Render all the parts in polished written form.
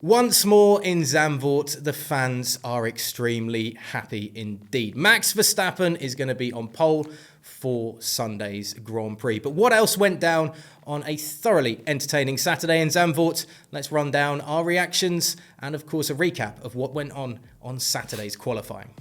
Once more in Zandvoort, the fans are extremely happy indeed. Max Verstappen is going to be on pole for Sunday's Grand Prix. But what else went down on a thoroughly entertaining Saturday in Zandvoort? Let's run down our reactions and, of course, a recap of what went on Saturday's qualifying.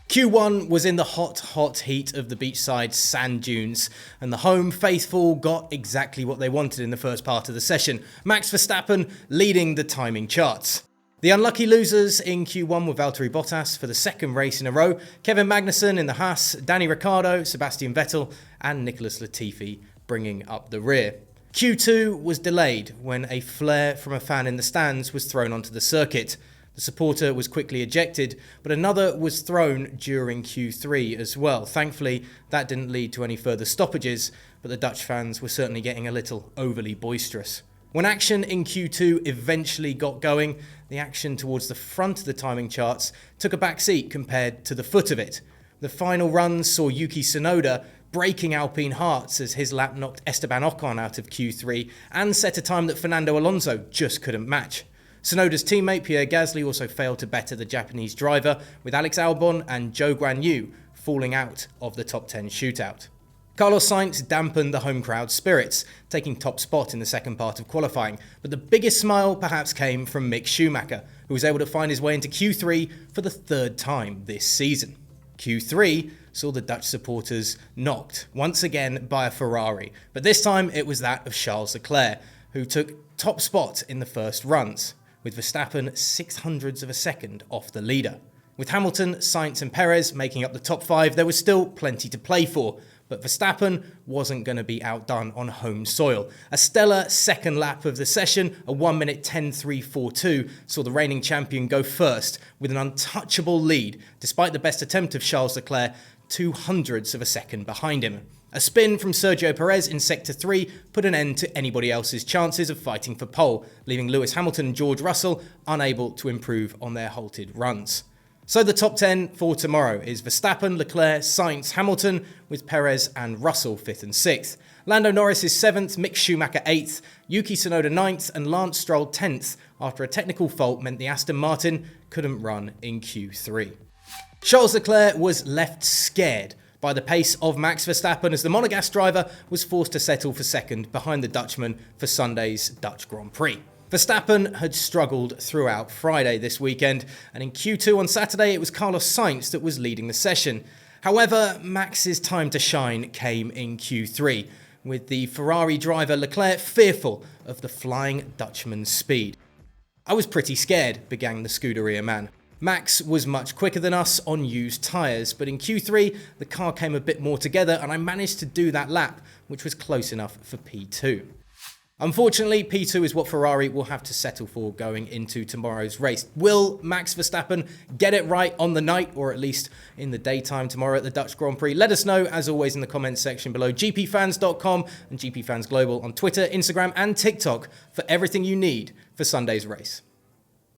Q1 was in the hot heat of the beachside sand dunes, and the home faithful got exactly what they wanted in the first part of the session. Max Verstappen leading the timing charts. The unlucky losers in Q1 were Valtteri Bottas for the second race in a row, Kevin Magnussen in the Haas, Danny Ricciardo, Sebastian Vettel and Nicholas Latifi bringing up the rear. Q2 was delayed when a flare from a fan in the stands was thrown onto the circuit. The supporter was quickly ejected, but another was thrown during Q3 as well. Thankfully, that didn't lead to any further stoppages, but the Dutch fans were certainly getting a little overly boisterous. When action in Q2 eventually got going, the action towards the front of the timing charts took a back seat compared to the foot of it. The final runs saw Yuki Tsunoda breaking Alpine hearts as his lap knocked Esteban Ocon out of Q3 and set a time that Fernando Alonso just couldn't match. Tsunoda's teammate Pierre Gasly also failed to better the Japanese driver, with Alex Albon and Zhou Guanyu falling out of the top 10 shootout. Carlos Sainz dampened the home crowd's spirits, taking top spot in the second part of qualifying, but the biggest smile perhaps came from Mick Schumacher, who was able to find his way into Q3 for the third time this season. Q3 saw the Dutch supporters knocked once again by a Ferrari, but this time it was that of Charles Leclerc, who took top spot in the first runs, with Verstappen 0.06 of a second off the leader. With Hamilton, Sainz and Perez making up the top 5, there was still plenty to play for, but Verstappen wasn't going to be outdone on home soil. A stellar second lap of the session, a 1 minute 10.342, saw the reigning champion go first with an untouchable lead, despite the best attempt of Charles Leclerc 0.02 of a second behind him. A spin from Sergio Perez in Sector 3 put an end to anybody else's chances of fighting for pole, leaving Lewis Hamilton and George Russell unable to improve on their halted runs. So the top 10 for tomorrow is Verstappen, Leclerc, Sainz, Hamilton, with Perez and Russell 5th and 6th. Lando Norris is 7th, Mick Schumacher 8th, Yuki Tsunoda 9th and Lance Stroll 10th after a technical fault meant the Aston Martin couldn't run in Q3. Charles Leclerc was left scared by the pace of Max Verstappen as the Monegasque driver was forced to settle for second behind the Dutchman for Sunday's Dutch Grand Prix. Verstappen had struggled throughout Friday this weekend, and in Q2 on Saturday it was Carlos Sainz that was leading the session. However, Max's time to shine came in Q3, with the Ferrari driver Leclerc fearful of the Flying Dutchman's speed. "I was pretty scared," began the Scuderia man. "Max was much quicker than us on used tyres, but in Q3 the car came a bit more together and I managed to do that lap, which was close enough for P2. Unfortunately, P2 is what Ferrari will have to settle for going into tomorrow's race. Will Max Verstappen get it right on the night, or at least in the daytime tomorrow at the Dutch Grand Prix? Let us know, as always, in the comments section below. GPFans.com and GPFans Global on Twitter, Instagram and TikTok for everything you need for Sunday's race.